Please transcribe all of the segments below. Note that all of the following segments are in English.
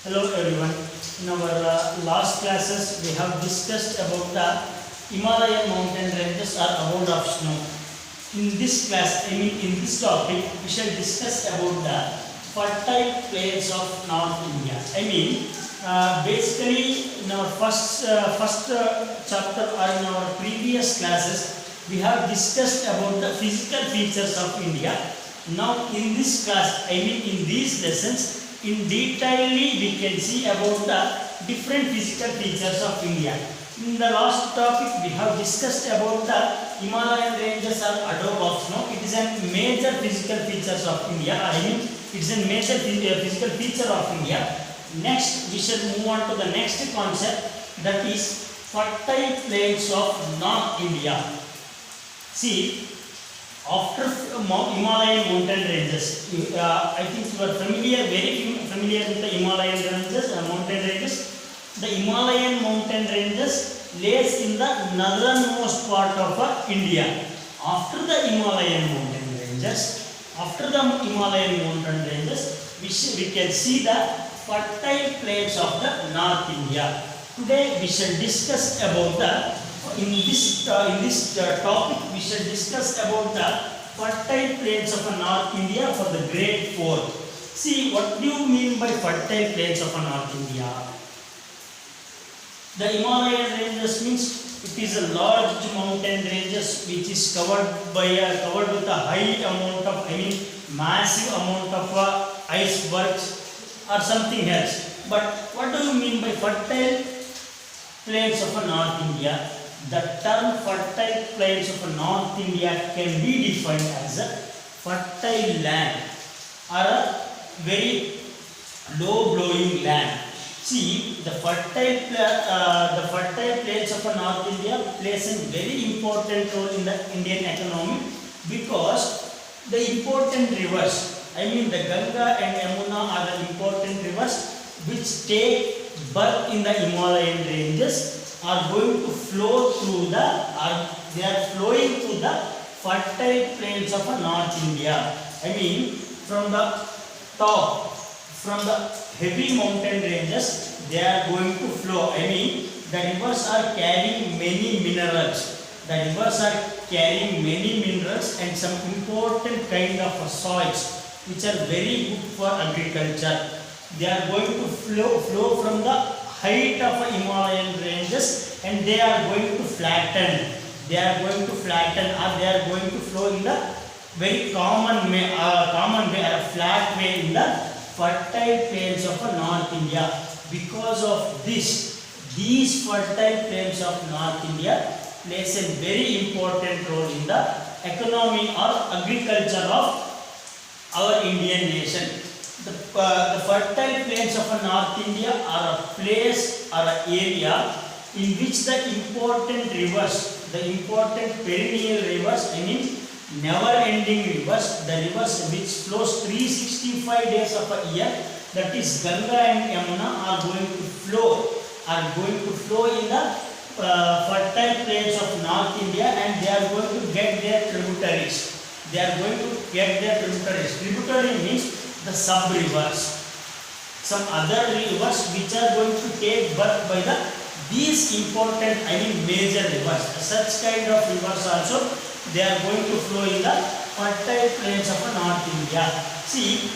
Hello everyone. In our last classes, we have discussed about the Himalayan mountain ranges or amount of snow. In this class, in this topic, we shall discuss about the fertile plains of North India. Basically, in our first chapter or in our previous classes, we have discussed about the physical features of India. Now, in this class, in these lessons, in detailly we can see about the different physical features of India. In the last topic we have discussed about the Himalayan ranges or adobe of snow. It is a major physical features of India. It is a major physical feature of India. Next we shall move on to the next concept, that is fertile plains of North India. See, after Himalayan mountain ranges, I think you are very familiar with the Himalayan ranges, mountain ranges. The Himalayan mountain ranges lays in the northernmost part of India. After the Himalayan mountain ranges, we can see the fertile plains of the North India. Today we shall discuss about the in this topic we shall discuss about the fertile plains of North India for the grade 4. See, what do you mean by fertile plains of North India? The Himalayan ranges means it is a large mountain ranges which is covered with a high amount of massive amount of icebergs or something else. But what do you mean by fertile plains of North India? The term fertile plains of North India can be defined as a fertile land or a very low blowing land. See, the fertile plains of North India plays a very important role in the Indian economy because the important rivers, the Ganga and Yamuna are the important rivers which take birth in the Himalayan ranges are going to flow through they are flowing through the fertile plains of North India. From the top, from the heavy mountain ranges, they are going to flow. The rivers are carrying many minerals. And some important kind of soils which are very good for agriculture. They are going to flow from the height of Himalayan ranges and they are going to flatten. They are going to flow in the very common way or a flat way in the fertile plains of North India. Because of this, these fertile plains of North India plays a very important role in the economy or agriculture of our Indian nation. The fertile plains of North India are a place or an area in which the important rivers, the important perennial rivers, never-ending rivers, the rivers which flows 365 days of a year, that is Ganga and Yamuna, are going to flow in the fertile plains of North India, and they are going to get their tributaries. Tributary means the sub-rivers, some other rivers which are going to take birth by these important, major rivers. Such kind of rivers also, they are going to flow in the fertile plains of North India. See,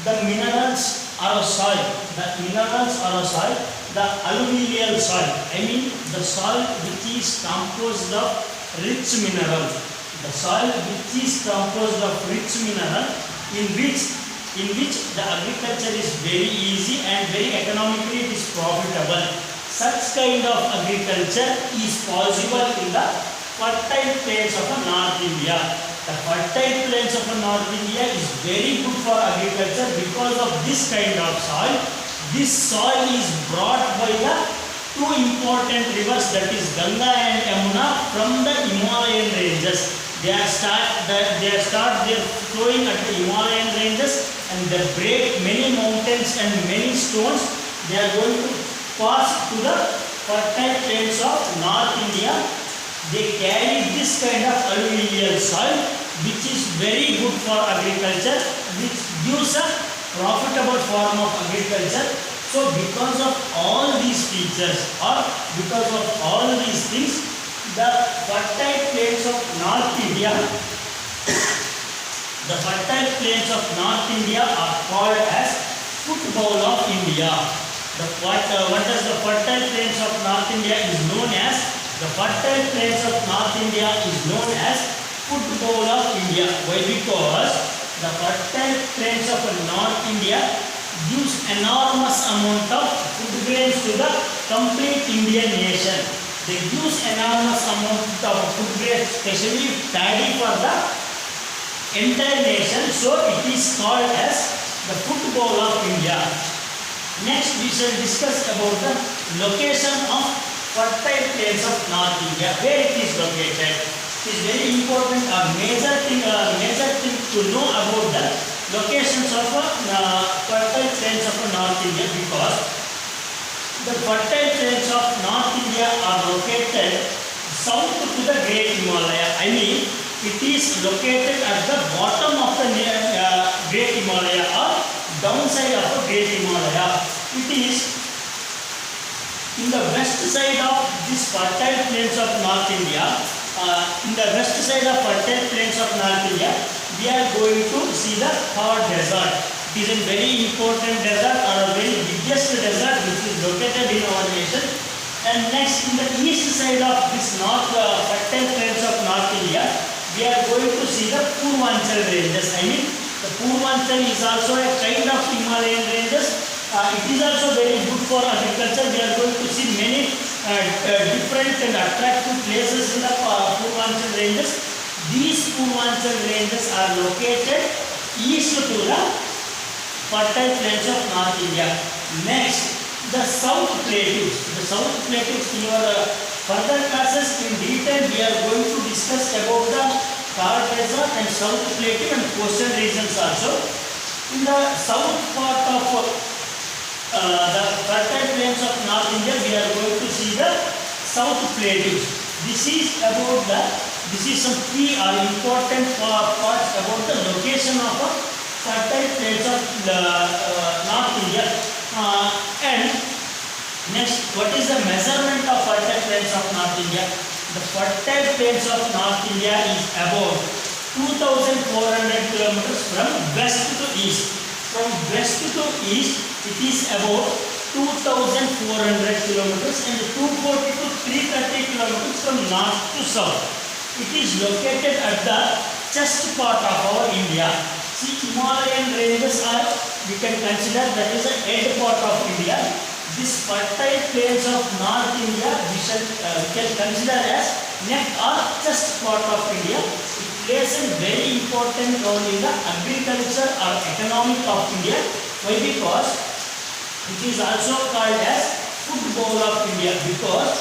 the minerals are a soil. The alluvial soil, the soil which is composed of rich mineral. In which the agriculture is very easy and very economically it is profitable. Such kind of agriculture is possible in the fertile plains of North India. The fertile plains of North India is very good for agriculture because of this kind of soil. This soil is brought by the two important rivers, that is Ganga and Yamuna, from the Himalayan ranges. They start their flowing at the Himalayan ranges and they break many mountains and many stones. They are going to pass to the fertile plains of North India. They carry this kind of alluvial soil which is very good for agriculture, which gives a profitable form of agriculture. So because of all these features or because of all these things, the fertile plains of North India, the fertile plains of North India are called as football of India. What does the fertile plains of North India is known as? The fertile plains of North India is known as football of India. Why? Because the fertile plains of North India gives enormous amount of food grains to the complete Indian nation. They use enormous amount of food grains, especially paddy for the entire nation. So it is called as the football of India. Next we shall discuss about the location of fertile plains of North India, where it is located. It is very important, a major thing to know about the locations of fertile plains of North India, because the fertile plains of North India are located south to the Great Himalaya. I mean, it is located at the bottom of the Great Himalaya or downside of the Great Himalaya. It is in the west side of this fertile plains of North India. In the west side of fertile plains of North India, we are going to see the Thar desert. It is a very important desert, or a very biggest desert which is located in our nation. And next, in the east side of this fertile plains of North India, we are going to see the Purvanchal ranges. I mean, the Purvanchal is also a kind of Himalayan ranges. It is also very good for agriculture. We are going to see many different and attractive places in the Purvanchal ranges. These Purvanchal ranges are located east to the fertile plains of North India. Next, the South Plateaus. The South Plateaus, in your further classes in detail, we are going to discuss about the Thar desert and South Plateau and coastal regions also. In the south part of the fertile plains of North India, we are going to see the South Plateaus. This is some key or important parts about the location of fertile plains of North India. And next, what is the measurement of fertile plains of North India? The fertile plains of North India is about 2,400 kilometers from west to east. From west to east, it is about 2,400 kilometers, and 240 to 330 kilometers from north to south. It is located at the chest part of our India. See, Himalayan ranges are, we can consider that is the head part of India. This fertile plains of North India, we can consider as neck or chest part of India. It plays a very important role in the agriculture or economic of India. Why? Because it is also called as food bowl of India, because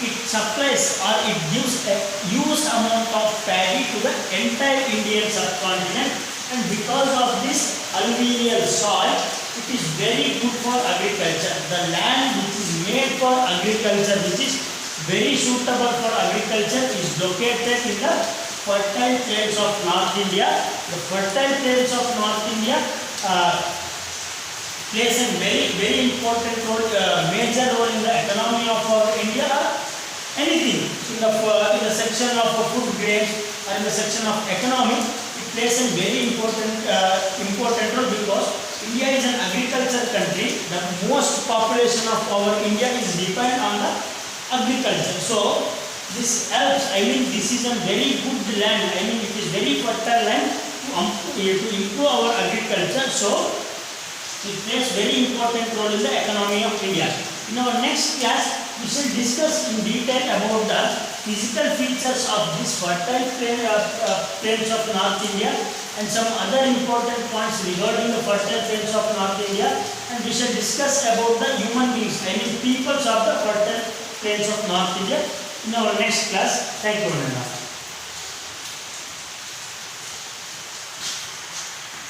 it supplies or it gives a huge amount of paddy to the entire Indian subcontinent, and because of this alluvial soil, it is very good for agriculture. The land which is made for agriculture, which is very suitable for agriculture, is located in the fertile plains of North India. The fertile plains of North India plays a very important role, major role in the economy of our India, or anything in the section of food grains or in the section of economy. It plays a very important role, because India is an agriculture country. The most population of our India is dependent on the agriculture. So this helps. I mean, this is a very good land. I mean, it is very fertile land to improve our agriculture. So it plays very important role in the economy of India. In our next class, we shall discuss in detail about the physical features of this fertile plains of North India, and some other important points regarding the fertile plains of North India, and we shall discuss about the human beings, I mean peoples of the fertile plains of North India in our next class. Thank you very much.